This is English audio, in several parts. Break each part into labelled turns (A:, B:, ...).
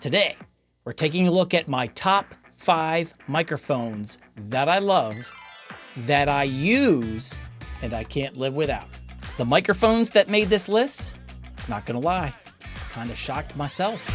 A: Today, we're taking a look at my top 5 microphones that I love, that I use, and I can't live without. The microphones that made this list, not gonna lie, kind of shocked myself.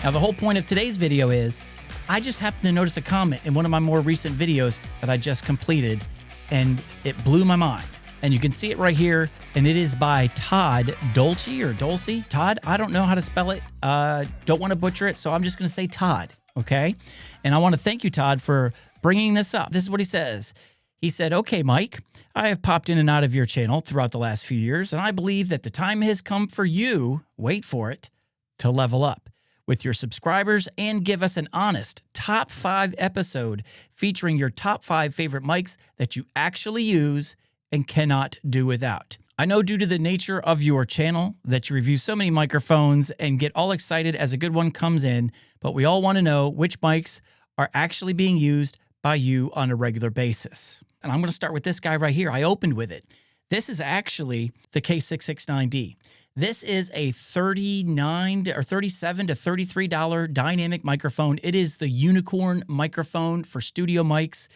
A: Now, the whole point of today's video is, I just happened to notice a comment in one of my more recent videos that I just completed, and it blew my mind. And you can see it right here, and it is by Todd Dolce or Dulce. Todd, I don't know how to spell it. Don't want to butcher it, so I'm just going to say Todd, okay? And I want to thank you, Todd, for bringing this up. This is what he says. He said, "Okay, Mike, I have popped in and out of your channel throughout the last few years, and I believe that the time has come for you, wait for it, to level up with your subscribers and give us an honest top 5 episode featuring your top 5 favorite mics that you actually use and cannot do without. I know due to the nature of your channel that you review so many microphones and get all excited as a good one comes in, but we all want to know which mics are actually being used by you on a regular basis." And I'm going to start with this guy right here. I opened with it. This is actually the K669D. This is a $37 to $33 dynamic microphone. It is the unicorn microphone for studio mics.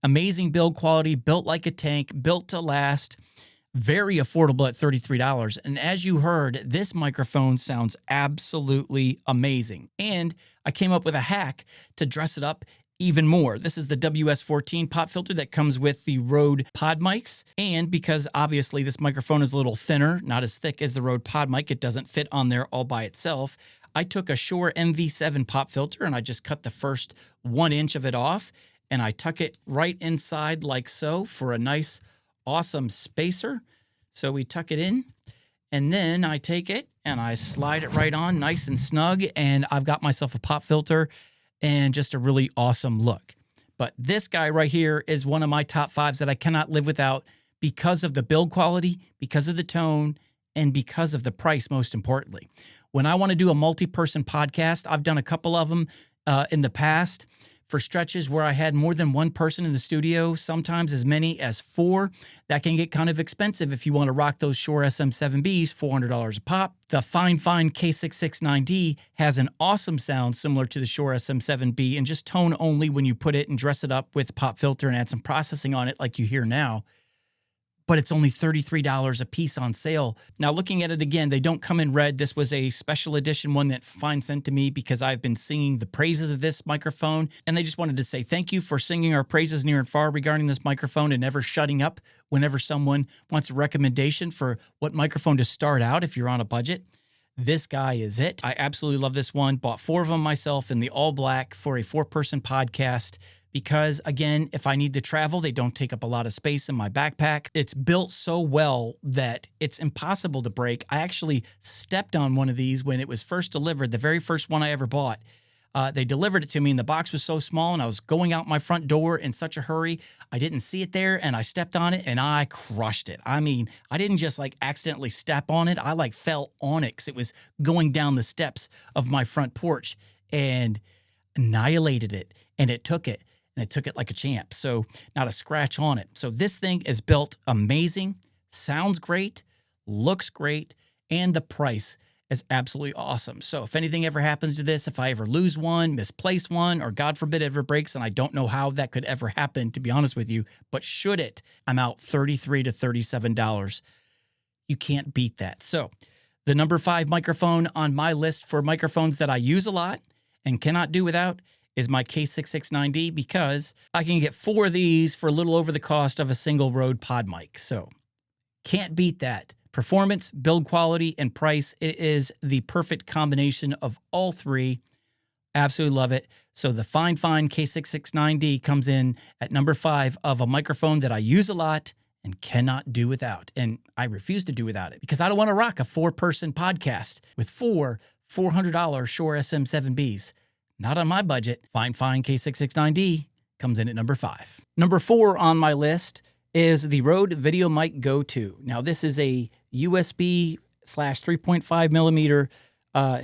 A: Amazing build quality, built like a tank, built to last, very affordable at $33. And as you heard, this microphone sounds absolutely amazing. And I came up with a hack to dress it up even more. This is the WS14 pop filter that comes with the Rode pod mics. And because obviously this microphone is a little thinner, not as thick as the Rode pod mic, it doesn't fit on there all by itself. I took a Shure MV7 pop filter and I just cut the first 1 inch of it off and I tuck it right inside like so for a nice, awesome spacer. So we tuck it in and then I take it and I slide it right on nice and snug, and I've got myself a pop filter and just a really awesome look. But this guy right here is one of my top 5s that I cannot live without because of the build quality, because of the tone, and because of the price, most importantly. When I want to do a multi-person podcast, I've done a couple of them in the past for stretches where I had more than one person in the studio, sometimes as many as 4. That can get kind of expensive if you want to rock those Shure SM7Bs, $400 a pop. The fifine K669D has an awesome sound similar to the Shure SM7B and just tone only when you put it and dress it up with pop filter and add some processing on it like you hear now. But it's only $33 a piece on sale. Now, looking at it again, they don't come in red. This was a special edition one that Fine sent to me because I've been singing the praises of this microphone, and they just wanted to say thank you for singing our praises near and far regarding this microphone and never shutting up whenever someone wants a recommendation for what microphone to start out if you're on a budget. This guy is it. I absolutely love this one. Bought 4 of them myself in the all black for a 4-person podcast because, again, if I need to travel, they don't take up a lot of space in my backpack. It's built so well that it's impossible to break. I actually stepped on one of these when it was first delivered, the very first one I ever bought. They delivered it to me, and the box was so small, and I was going out my front door in such a hurry. I didn't see it there, and I stepped on it, and I crushed it. I mean, I didn't just, accidentally step on it. I, fell on it because it was going down the steps of my front porch and annihilated it, and it took it, and it took it like a champ. So not a scratch on it. So this thing is built amazing, sounds great, looks great, and the price is absolutely awesome. So if anything ever happens to this, if I ever lose one, misplace one, or God forbid it ever breaks, and I don't know how that could ever happen, to be honest with you, but should it, I'm out $33 to $37. You can't beat that. So the number 5 microphone on my list for microphones that I use a lot and cannot do without is my K669D, because I can get 4 of these for a little over the cost of a single Rode pod mic. So can't beat that. Performance, build quality, and price, it is the perfect combination of all 3. Absolutely love it. So the fine K669D comes in at number 5 of a microphone that I use a lot and cannot do without. And I refuse to do without it because I don't want to rock a 4-person podcast with 4 $400 Shure SM7Bs. Not on my budget. Fine K669D comes in at number 5. Number 4 on my list is the Rode Video Mic Go 2. Now, this is a USB/3.5 millimeter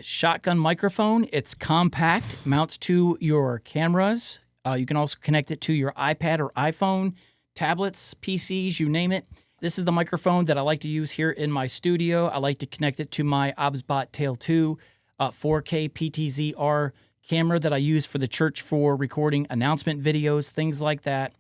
A: shotgun microphone. It's compact, mounts to your cameras. You can also connect it to your iPad or iPhone, tablets, PCs, you name it. This is the microphone that I like to use here in my studio. I like to connect it to my OBSBot Tail 2 4K PTZ-R camera that I use for the church for recording announcement videos, things like that.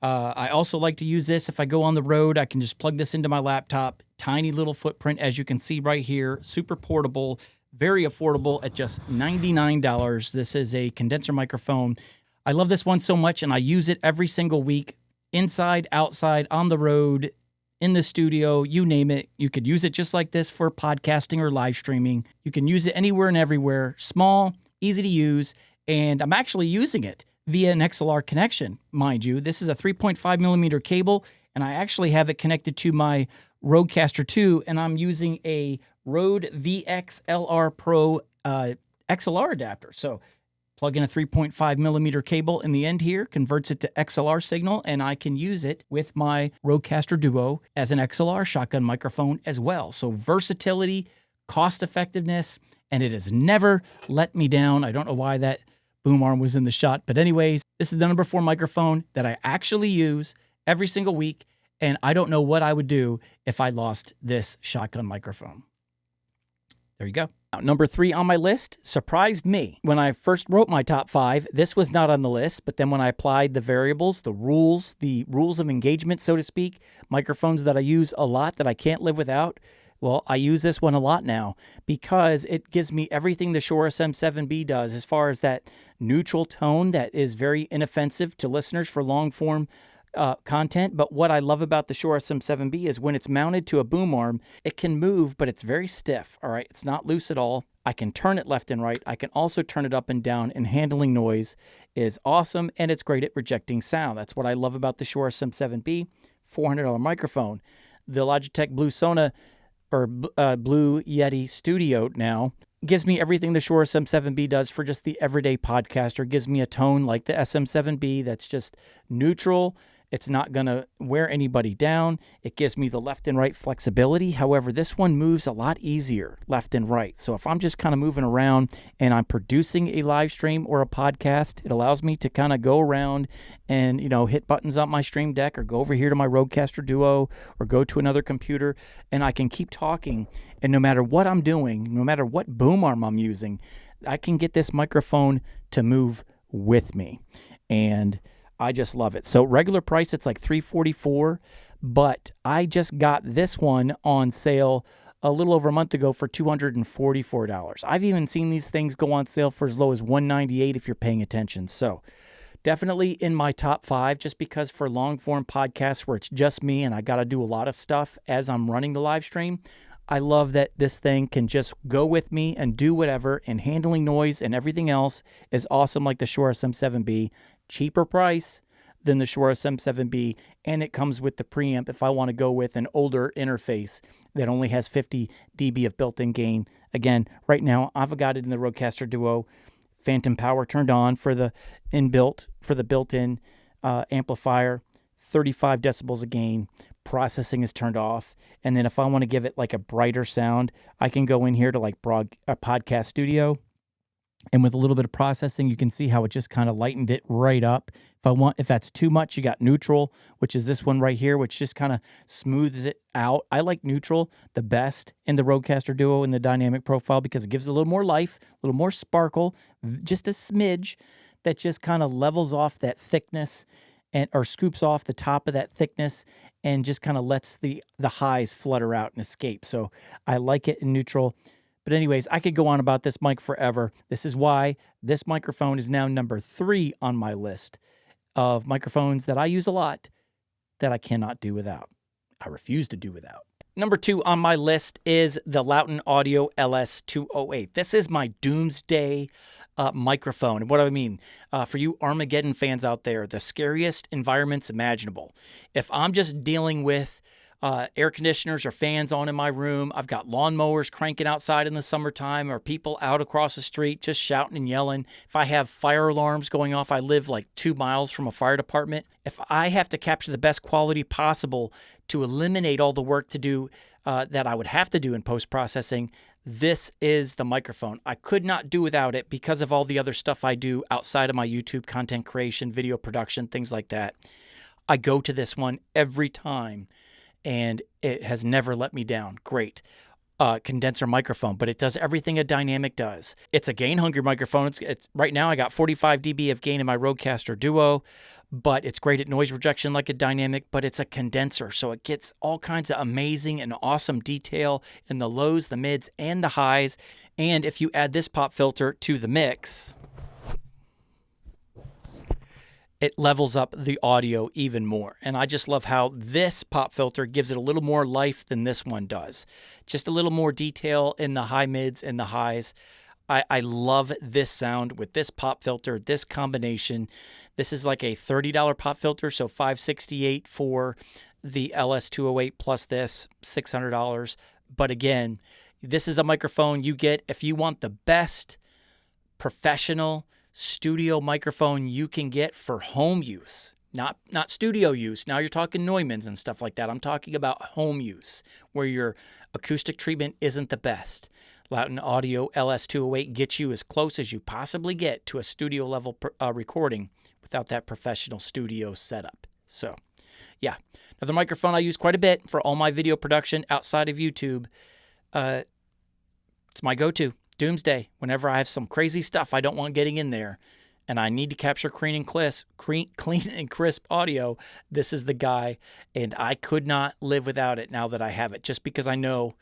A: I also like to use this if I go on the road. I can just plug this into my laptop. Tiny little footprint, as you can see right here. Super portable, very affordable at just $99. This is a condenser microphone. I love this one so much, and I use it every single week, inside, outside, on the road, in the studio, you name it. You could use it just like this for podcasting or live streaming. You can use it anywhere and everywhere. Small, easy to use, and I'm actually using it via an XLR connection, mind you. This is a 3.5 millimeter cable, and I actually have it connected to my Rodecaster 2, and I'm using a Rode VXLR Pro XLR adapter. So plug in a 3.5 millimeter cable in the end here, converts it to XLR signal, and I can use it with my Rodecaster Duo as an XLR shotgun microphone as well. So versatility, cost effectiveness, and it has never let me down. I don't know why that boom arm was in the shot, but anyways, this is the number 4 microphone that I actually use every single week, and I don't know what I would do if I lost this shotgun microphone. There you go. Now, number 3 on my list surprised me. When I first wrote my top 5, this was not on the list, but then when I applied the variables, the rules of engagement, so to speak, microphones that I use a lot that I can't live without, well, I use this one a lot now because it gives me everything the Shure SM7B does as far as that neutral tone that is very inoffensive to listeners for long-form content. But what I love about the Shure SM7B is when it's mounted to a boom arm, it can move, but it's very stiff, all right? It's not loose at all. I can turn it left and right. I can also turn it up and down, and handling noise is awesome, and it's great at rejecting sound. That's what I love about the Shure SM7B, $400 microphone. The Logitech Blue Yeti Studio now gives me everything the Shure SM7B does for just the everyday podcaster. Gives me a tone like the SM7B that's just neutral. It's not going to wear anybody down. It gives me the left and right flexibility. However, this one moves a lot easier left and right. So if I'm just kind of moving around and I'm producing a live stream or a podcast, it allows me to kind of go around and, hit buttons on my Stream Deck or go over here to my Rodecaster Duo or go to another computer, and I can keep talking. And no matter what I'm doing, no matter what boom arm I'm using, I can get this microphone to move with me. And I just love it. So regular price, it's like $344, but I just got this one on sale a little over a month ago for $244. I've even seen these things go on sale for as low as $198 if you're paying attention. So definitely in my top 5, just because for long form podcasts where it's just me and I got to do a lot of stuff as I'm running the live stream, I love that this thing can just go with me and do whatever, and handling noise and everything else is awesome like the Shure SM7B. Cheaper price than the Shure SM7B, and it comes with the preamp if I want to go with an older interface that only has 50 dB of built-in gain. Again, right now I've got it in the Rodecaster Duo, phantom power turned on for the built-in amplifier, 35 decibels of gain. Processing is turned off, and then if I want to give it like a brighter sound, I can go in here to like a podcast studio, and with a little bit of processing, you can see how it just kind of lightened it right up. If that's too much, you got neutral, which is this one right here, which just kind of smooths it out. I like neutral the best in the Rodecaster Duo in the dynamic profile because it gives it a little more life, a little more sparkle, just a smidge that just kind of levels off that thickness or scoops off the top of that thickness and just kind of lets the highs flutter out and escape. So I like it in neutral. But anyways, I could go on about this mic forever. This is why this microphone is now number 3 on my list of microphones that I use a lot that I cannot do without. I refuse to do without. Number 2 on my list is the Lauten Audio LS208. This is my doomsday microphone. And what do I mean? For you Armageddon fans out there, the scariest environments imaginable. If I'm just dealing with air conditioners or fans on in my room, I've got lawnmowers cranking outside in the summertime, or people out across the street just shouting and yelling. If I have fire alarms going off, I live like 2 miles from a fire department. If I have to capture the best quality possible to eliminate all the work to do that I would have to do in post-processing, this is the microphone. I could not do without it because of all the other stuff I do outside of my YouTube content creation, video production, things like that. I go to this one every time. and it has never let me down. Great. Condenser microphone, but it does everything a dynamic does. It's a gain-hungry microphone. It's right now I got 45 dB of gain in my Rodecaster Duo, but it's great at noise rejection like a dynamic, but it's a condenser, so it gets all kinds of amazing and awesome detail in the lows, the mids, and the highs. And if you add this pop filter to the mix, it levels up the audio even more. And I just love how this pop filter gives it a little more life than this one does. Just a little more detail in the high mids and the highs. I love this sound with this pop filter, this combination. This is like a $30 pop filter, so $568 for the LS208 plus this, $600. But again, this is a microphone you get if you want the best professional studio microphone you can get for home use, not studio use. Now you're talking Neumanns and stuff like that. I'm talking about home use where your acoustic treatment isn't the best. Latin Audio LS208 gets you as close as you possibly get to a studio level recording without that professional studio setup. So yeah, another microphone I use quite a bit for all my video production outside of YouTube. It's my go-to. Doomsday, whenever I have some crazy stuff I don't want getting in there and I need to capture clean and crisp audio, this is the guy, and I could not live without it now that I have it, just because I know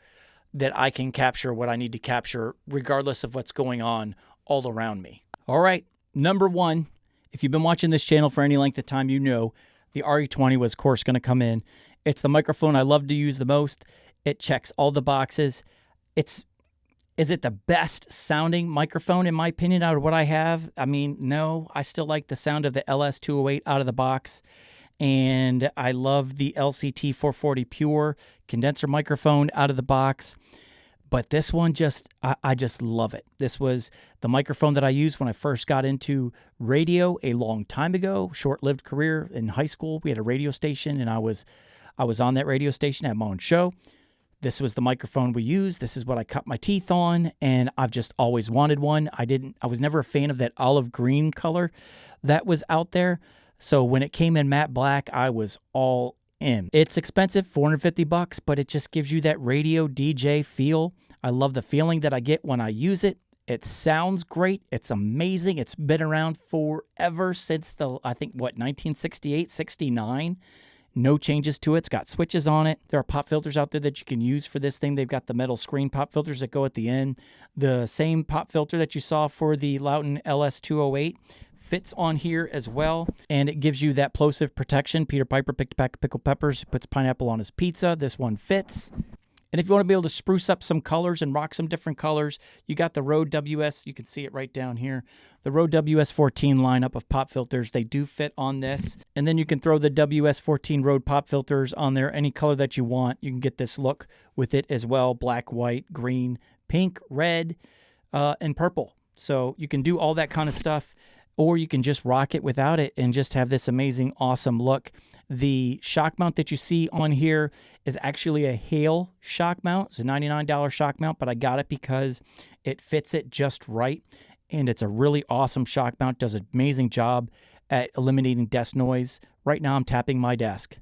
A: that I can capture what I need to capture regardless of what's going on all around me. All right, number one, if you've been watching this channel for any length of time, you know the RE20 was, of course, going to come in. It's the microphone I love to use the most. It checks all the boxes. Is it the best sounding microphone, in my opinion, out of what I have? I mean, no. I still like the sound of the LS208 out of the box. And I love the LCT 440 Pure condenser microphone out of the box. But this one, I just love it. This was the microphone that I used when I first got into radio a long time ago. Short-lived career in high school. We had a radio station, and I was on that radio station, at my own show. This was the microphone we used. This is what I cut my teeth on, and I've just always wanted one. I was never a fan of that olive green color that was out there. So when it came in matte black, I was all in. It's expensive, $450, but it just gives you that radio DJ feel. I love the feeling that I get when I use it. It sounds great. It's amazing. It's been around forever since I think, 1968, 69. No changes to it. It's got switches on it. There are pop filters out there that you can use for this thing. They've got the metal screen pop filters that go at the end. The same pop filter that you saw for the Lauten LS208 fits on here as well. And it gives you that plosive protection. Peter Piper picked a pack of pickled peppers, puts pineapple on his pizza. This one fits. And if you want to be able to spruce up some colors and rock some different colors, you got the Rode WS. You can see it right down here. The Rode WS14 lineup of pop filters. They do fit on this. And then you can throw the WS14 Rode pop filters on there, any color that you want. You can get this look with it as well. Black, white, green, pink, red, and purple. So you can do all that kind of stuff. Or you can just rock it without it and just have this amazing, awesome look. The shock mount that you see on here is actually a Hale shock mount. It's a $99 shock mount, but I got it because it fits it just right. And it's a really awesome shock mount. Does an amazing job at eliminating desk noise. Right now I'm tapping my desk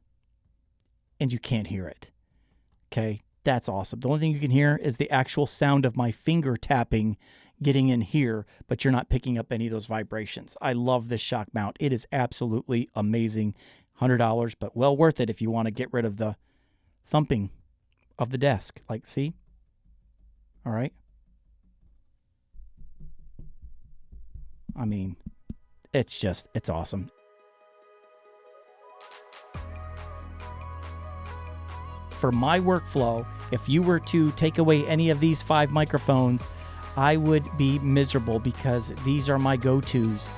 A: and you can't hear it. Okay, that's awesome. The only thing you can hear is the actual sound of my finger tapping getting in here, but you're not picking up any of those vibrations. I love this shock mount. It is absolutely amazing. $100, but well worth it if you want to get rid of the thumping of the desk. Like, see? All right. I mean, it's awesome. For my workflow, if you were to take away any of these 5 microphones, I would be miserable because these are my go-tos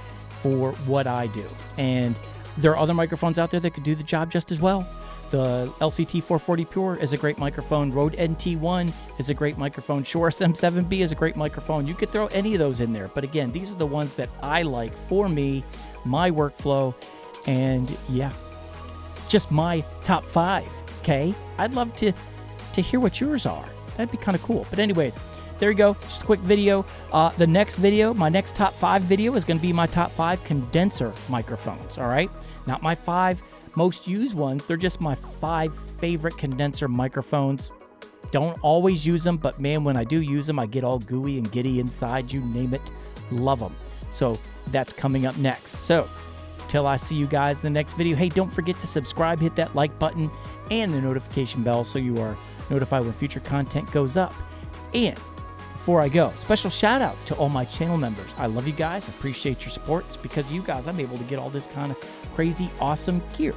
A: for what I do. And there are other microphones out there that could do the job just as well. The LCT 440 Pure is a great microphone. Rode NT1 is a great microphone. Shure SM7B is a great microphone. You could throw any of those in there. But again, these are the ones that I like for me, my workflow, and yeah, just my top 5, okay? I'd love to hear what yours are. That'd be kind of cool. But anyways, there you go. Just a quick video. The next video, my next top 5 video is going to be my top 5 condenser microphones, all right? Not my 5 most used ones. They're just my 5 favorite condenser microphones. Don't always use them, but man, when I do use them, I get all gooey and giddy inside, you name it. Love them. So that's coming up next. So till I see you guys in the next video, hey, don't forget to subscribe, hit that like button and the notification bell so you are notified when future content goes up. And before I go, special shout out to all my channel members. I love you guys. I appreciate your support. It's because of you guys I'm able to get all this kind of crazy, awesome gear.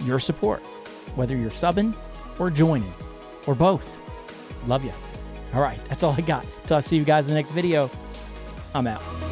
A: Your support, whether you're subbing or joining or both. Love you. All right, that's all I got. Till I see you guys in the next video, I'm out.